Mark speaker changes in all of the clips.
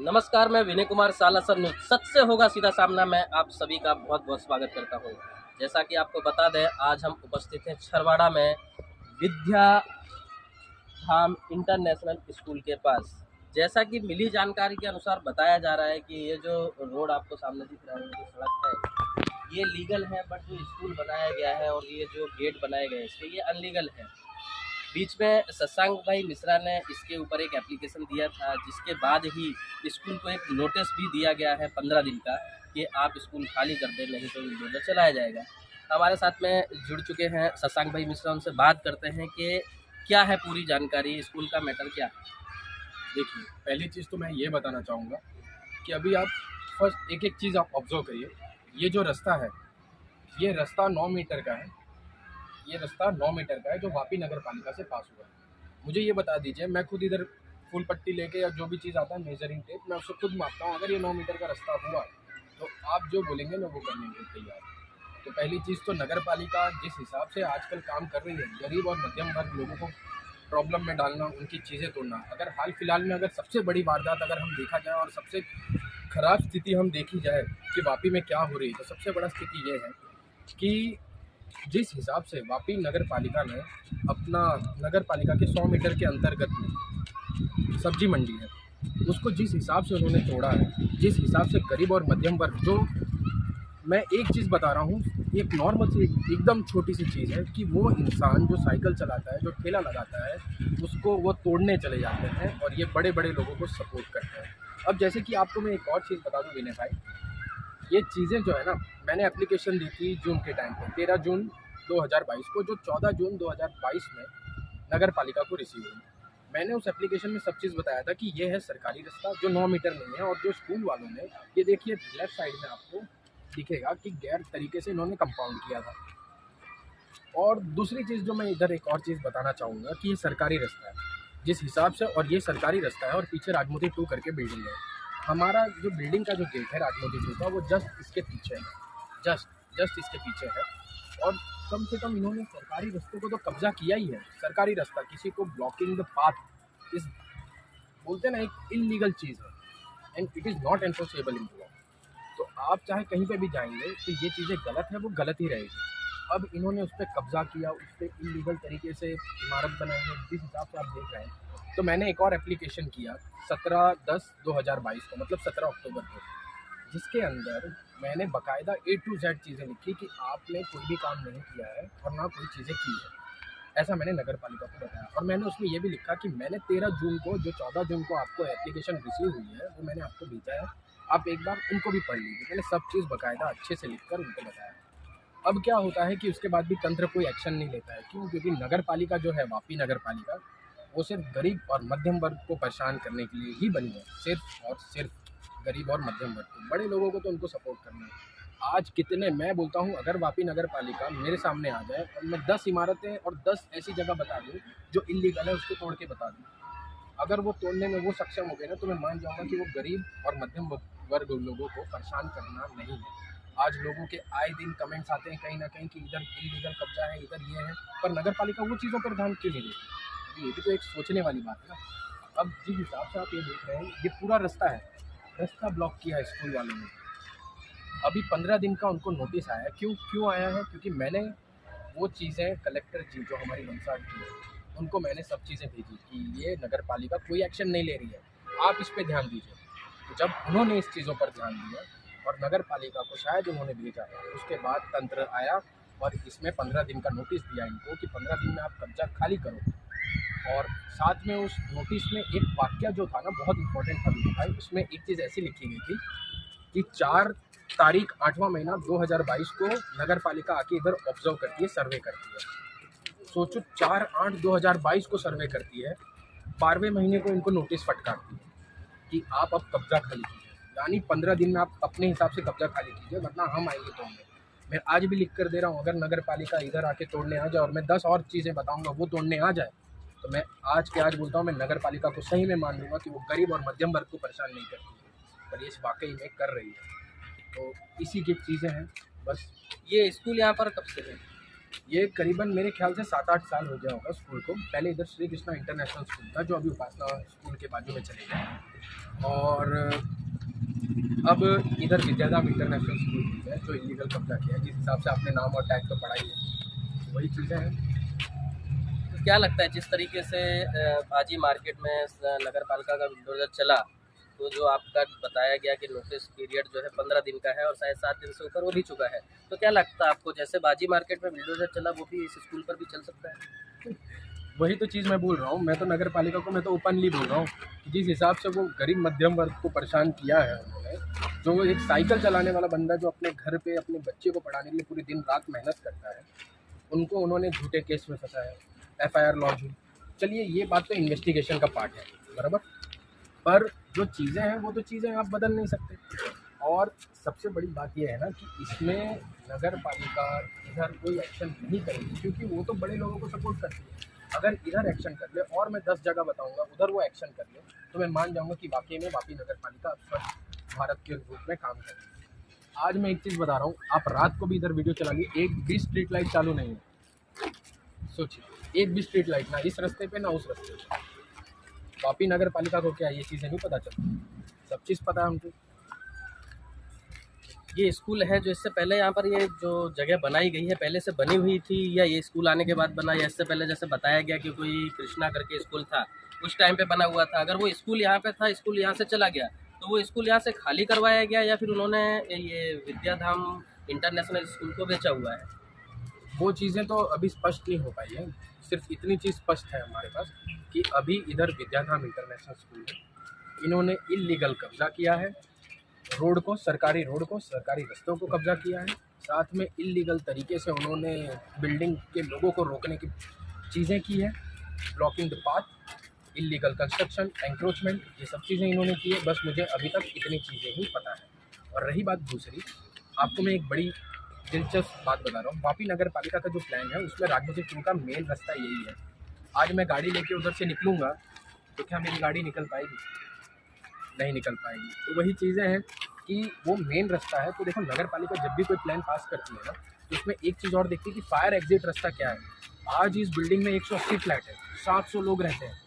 Speaker 1: नमस्कार, मैं विनय कुमार सालासर न्यूज सच से होगा सीधा सामना में आप सभी का बहुत बहुत स्वागत करता हूं। जैसा कि आपको बता दें, आज हम उपस्थित हैं छरवाड़ा में विद्या धाम इंटरनेशनल स्कूल के पास। जैसा कि मिली जानकारी के अनुसार बताया जा रहा है कि ये जो रोड आपको सामने दिख रहा है, जो सड़क है, ये लीगल है, बट जो स्कूल बनाया गया है और ये जो गेट बनाए गए हैं इसके, ये अनलीगल है। बीच में शशांक भाई मिश्रा ने इसके ऊपर एक एप्लीकेशन दिया था, जिसके बाद ही स्कूल को एक नोटिस भी दिया गया है 15 दिन का कि आप स्कूल खाली कर दें, नहीं तो बुलडोजर चलाया जाएगा। हमारे साथ में जुड़ चुके हैं शशांक भाई मिश्रा, उनसे बात करते हैं कि क्या है पूरी जानकारी, स्कूल का मैटर क्या है।
Speaker 2: देखिए, पहली चीज़ तो मैं ये बताना चाहूँगा कि अभी आप फर्स्ट एक चीज़ आप ऑब्जर्व करिए। ये जो रास्ता है, ये रास्ता 9 मीटर का है। ये रास्ता 9 मीटर का है जो वापी नगर पालिका से पास हुआ है। मुझे ये बता दीजिए, मैं खुद इधर फुल पट्टी लेके या जो भी चीज़ आता है मेजरिंग टेप, मैं उससे खुद मापता हूँ। अगर ये 9 मीटर का रास्ता हुआ तो आप जो बोलेंगे मैं वो करने के लिए तैयार हूँ। तो पहली चीज़ तो नगर पालिका जिस हिसाब से आजकल काम कर रही है, गरीब और मध्यम वर्ग लोगों को प्रॉब्लम में डालना, उनकी चीज़ें तोड़ना। अगर हाल फिलहाल में अगर सबसे बड़ी वारदात अगर हम देखा जाए और सबसे ख़राब स्थिति हम देखी जाए कि वापी में क्या हो रही है, तो सबसे बड़ा स्थिति ये है कि जिस हिसाब से वापी नगर पालिका ने अपना नगर पालिका के 100 मीटर के अंतर्गत में सब्जी मंडी है, उसको जिस हिसाब से उन्होंने तोड़ा है, जिस हिसाब से गरीब और मध्यम वर्ग, जो मैं एक चीज़ बता रहा हूँ, एक नॉर्मल सी एकदम छोटी सी चीज़ है कि वो इंसान जो साइकिल चलाता है, जो ठेला लगाता है, उसको वो तोड़ने चले जाते हैं और ये बड़े बड़े लोगों को सपोर्ट करते हैं। अब जैसे कि आपको मैं एक और चीज़ बता दूँ विनय भाई, ये चीज़ें जो है ना, मैंने एप्लीकेशन दी थी जून के टाइम पे, 13 जून 2022 को, जो 14 जून 2022 में नगर पालिका को रिसीव हुई। मैंने उस एप्लीकेशन में सब चीज़ बताया था कि ये है सरकारी रास्ता जो 9 मीटर नहीं है, और जो स्कूल वालों ने, ये देखिए लेफ्ट साइड में आपको दिखेगा कि गैर तरीके से इन्होंने कंपाउंड किया था। और दूसरी चीज़ जो मैं इधर एक और चीज़ बताना चाहूँगा कि ये सरकारी रास्ता है जिस हिसाब से, और ये सरकारी रास्ता है और पीछे राजमोती 2 करके बिल्डिंग है। हमारा जो बिल्डिंग का जो गेट है राजमोती 2 का, वो जस्ट इसके पीछे है, जस्ट इसके पीछे है। और कम से कम इन्होंने सरकारी रास्ते को तो कब्जा किया ही है। सरकारी रास्ता, किसी को ब्लॉकिंग द पाथ इस बोलते ना, एक इलीगल चीज़ है and it is not enforceable in law. तो आप चाहे कहीं पे भी जाएंगे तो ये चीज़ें गलत है, वो गलत ही रहेगी। अब इन्होंने उस पर कब्जा किया, उस पर इलीगल तरीके से इमारत बनाई है जिस हिसाब से आप देख रहे हैं। तो मैंने एक और एप्लीकेशन किया 17/10/2022 को, मतलब 17 अक्टूबर को, जिसके अंदर मैंने बाकायदा A to Z चीज़ें लिखी कि आपने कोई भी काम नहीं किया है और ना कोई चीज़ें की है, ऐसा मैंने नगर पालिका को बताया। और मैंने उसमें ये भी लिखा कि मैंने 13 जून को, जो 14 जून को आपको एप्लीकेशन रिसीव हुई है, वो मैंने आपको भेजा है, आप एक बार उनको भी पढ़ लीजिए। मैंने सब चीज़ बाकायदा अच्छे से लिखकर उनको बताया। अब क्या होता है कि उसके बाद भी तंत्र कोई एक्शन नहीं लेता है। क्यों? क्योंकि नगर पालिका जो है, वापी नगर पालिका, वो सिर्फ गरीब और मध्यम वर्ग को परेशान करने के लिए ही बनी है, सिर्फ और सिर्फ गरीब और मध्यम वर्ग को। बड़े लोगों को तो उनको सपोर्ट करना है। आज कितने, मैं बोलता हूँ, अगर वापी नगर पालिका मेरे सामने आ जाए और मैं 10 इमारतें और 10 ऐसी जगह बता दूँ जो इलीगल है, उसको तोड़ के बता दूँ, अगर वो तोड़ने में वो सक्षम हो गए ना, तो मैं मान जाऊँगा कि वो गरीब और मध्यम वर्ग लोगों को परेशान करना नहीं है। आज लोगों के आए दिन कमेंट्स आते हैं कहीं ना कहीं कि इधर इलीगल कब्जा है, इधर ये है, पर नगर पालिका वो चीज़ों पर ध्यान क्यों नहीं देती? ये भी तो एक सोचने वाली बात है ना। अब जिस हिसाब से आप ये देख रहे हैं, ये पूरा रास्ता है, रास्ता ब्लॉक किया है स्कूल वालों ने। अभी 15 दिन का उनको नोटिस आया है। क्यों आया है? क्योंकि मैंने वो चीज़ें कलेक्टर जी, जो हमारी वंशाट की है, उनको मैंने सब चीज़ें भेजी कि ये नगर पालिका कोई एक्शन नहीं ले रही है, आप इस पर ध्यान दीजिए। तो जब उन्होंने इस चीज़ों पर ध्यान दिया और नगर पालिका को शायद उन्होंने भेजा, उसके बाद तंत्र आया और इसमें 15 दिन का नोटिस दिया इनको कि 15 दिन में आप कब्जा खाली करो। और साथ में उस नोटिस में एक वाक्य जो था ना, बहुत इंपॉर्टेंट था भाई, उसमें एक चीज़ ऐसी लिखी गई थी कि 4 तारीख 8वां महीना 2022 को नगर पालिका आके इधर ऑब्जर्व करती है, सर्वे करती है। सोचो, 4/8/2022 को सर्वे करती है, 12वें महीने को इनको नोटिस फटकारती है कि आप अब कब्जा खाली कीजिए, यानी 15 दिन में आप अपने हिसाब से कब्जा खाली कीजिए, वरना हम आएंगे तोड़ने। मैं आज भी लिख कर दे रहा हूँ, अगर नगर पालिका इधर आके तोड़ने आ जाए और मैं 10 और चीज़ें बताऊँगा वो तोड़ने आ जाए, तो मैं आज के आज बोलता हूँ, मैं नगर पालिका को सही में मान लूँगा कि वो गरीब और मध्यम वर्ग को परेशान नहीं करती है, पर ये वाकई में कर रही है। तो इसी की चीज़ें हैं बस।
Speaker 1: ये स्कूल यहाँ पर कब से है?
Speaker 2: ये करीबन मेरे ख्याल से 7-8 साल हो गया होगा स्कूल को। पहले इधर श्री कृष्णा इंटरनेशनल स्कूल था, जो अभी उपासना स्कूल के बाजू में चले गया, और अब इधर विद्याधाम इंटरनेशनल स्कूल है, जो इलीगल कब्जा किया है। जिस हिसाब से आपने नाम और टैग तो पढ़ा ही है, वही चीज़ें हैं।
Speaker 1: तो क्या लगता है जिस तरीके से भाजी मार्केट में नगर पालिका का बुलडोजर चला, तो जो आपका बताया गया कि नोटिस पीरियड जो है 15 दिन का है और शायद 7 दिन से ऊपर हो भी चुका है, तो क्या लगता है आपको जैसे बाजी मार्केट में बुलडोजर चला वो भी इस स्कूल पर भी चल सकता है?
Speaker 2: वही तो चीज़ मैं बोल रहा हूँ। मैं तो नगर पालिका को मैं तो ओपनली बोल रहा हूँ कि जिस हिसाब से वो गरीब मध्यम वर्ग को परेशान किया है उन्होंने, जो एक साइकिल चलाने वाला बंदा जो अपने घर पे अपने बच्चे को पढ़ाने के लिए पूरी दिन रात मेहनत करता है, उनको उन्होंने झूठे केस में फंसाया, FIR लॉन्च हुई। चलिए ये बात तो इन्वेस्टिगेशन का पार्ट है, बराबर, पर जो चीज़ें हैं वो तो चीज़ें आप बदल नहीं सकते। और सबसे बड़ी बात ये है ना कि इसमें नगर पालिका इधर कोई एक्शन नहीं करेगी, क्योंकि वो तो बड़े लोगों को सपोर्ट करती है। अगर इधर एक्शन कर ले, और मैं 10 जगह बताऊंगा उधर वो एक्शन कर ले, तो मैं मान जाऊंगा कि वाकई में वापी नगर पालिका अब स्वच्छ भारत के रूप में काम कर रही है। आज मैं एक चीज़ बता रहा हूँ, आप रात को भी इधर वीडियो चला लिए, एक भी स्ट्रीट लाइट चालू नहीं है। सोचिए, एक भी स्ट्रीट लाइट, ना इस रास्ते पे ना उस रास्ते पे। वापी नगर पालिका को क्या ये चीज़ें नहीं पता चलती? सब चीज़ पता है हमको।
Speaker 1: ये स्कूल है जो इससे पहले यहाँ पर ये जो जगह बनाई गई है पहले से बनी हुई थी, या ये स्कूल आने के बाद बना, या इससे पहले जैसे बताया गया कि कोई कृष्णा करके स्कूल था उस टाइम पे बना हुआ था? अगर वो स्कूल यहाँ पे था, स्कूल यहाँ से चला गया, तो वो स्कूल यहाँ से खाली करवाया गया या फिर उन्होंने ये विद्याधाम इंटरनेशनल स्कूल को बेचा हुआ है?
Speaker 2: वो चीज़ें तो अभी स्पष्ट नहीं हो पाई है। सिर्फ इतनी चीज़ स्पष्ट है हमारे पास कि अभी इधर विद्याधाम इंटरनेशनल स्कूल है, इन्होंने इल्लीगल कब्जा किया है, रोड को, सरकारी रोड को, सरकारी रस्तों को कब्जा किया है। साथ में इल्लीगल तरीके से उन्होंने बिल्डिंग के लोगों को रोकने की चीज़ें की है, blocking the path, illegal construction, encroachment, ये सब चीज़ें इन्होंने की है। बस मुझे अभी तक इतनी चीज़ें ही पता है। और रही बात दूसरी, आपको मैं एक बड़ी दिलचस्प बात बता रहा हूँ। वापी नगर पालिका का जो प्लान है उसमें राजनीतिक टू का मेन रास्ता यही है। आज मैं गाड़ी लेके उधर से निकलूँगा तो क्या मेरी गाड़ी निकल पाएगी? नहीं निकल पाएगी। तो वही चीज़ें हैं कि वो मेन रास्ता है। तो देखो, नगर पालिका जब भी कोई प्लान पास करती है ना, तो उसमें एक चीज़ और देखती है कि फायर एग्जिट रास्ता क्या है। आज इस बिल्डिंग में 180 फ्लैट है, 700 लोग रहते हैं,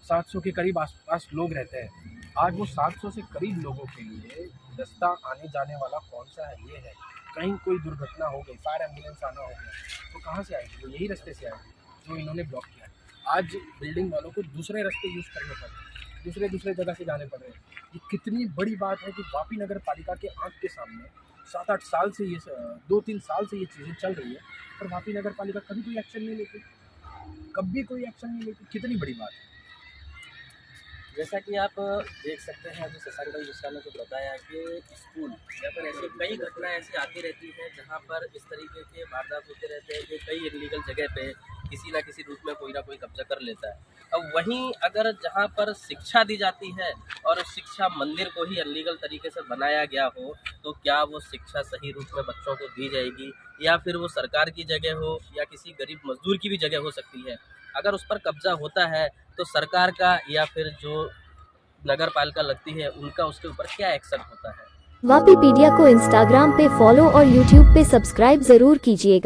Speaker 2: 700 के करीब आसपास लोग रहते हैं। आज वो 700 से करीब लोगों के लिए रास्ता आने जाने वाला कौन सा है? ये है। कहीं कोई दुर्घटना हो गई, फायर एम्बुलेंस आना हो गया, तो कहाँ से आएगी? वो यही रास्ते से आएगी जो इन्होंने ब्लॉक किया है। आज बिल्डिंग वालों को दूसरे रास्ते यूज़ करने पड़ रहे हैं, दूसरे जगह से जाने पड़ रहे हैं। ये कितनी बड़ी बात है कि वापी नगर पालिका के आँख के सामने 7-8 साल से, ये 2-3 साल से ये चीज़ें चल रही है, पर वापी नगर पालिका कभी कोई एक्शन नहीं लेती, कभी कोई एक्शन नहीं लेती। कितनी बड़ी बात है।
Speaker 1: जैसा कि आप देख सकते हैं अभी शशांक भाई मिश्रा ने तो बताया कि स्कूल या फिर ऐसी कई घटनाएं ऐसी आती रहती हैं जहां पर इस तरीके के वारदात होते रहते हैं कि कई इलीगल जगह पे किसी ना किसी रूप में कोई ना कोई कब्जा कर लेता है। अब वहीं अगर जहां पर शिक्षा दी जाती है और शिक्षा मंदिर को ही अनलीगल तरीके से बनाया गया हो, तो क्या वो शिक्षा सही रूप में बच्चों को दी जाएगी, या फिर वो सरकार की जगह हो या किसी गरीब मजदूर की भी जगह हो सकती है? अगर उस पर कब्जा होता है तो सरकार का या फिर जो नगर पालिका लगती है उनका उसके ऊपर क्या एक्शन होता है?
Speaker 3: वापीपीडिया को इंस्टाग्राम पे फॉलो और यूट्यूब पे सब्सक्राइब जरूर कीजिएगा।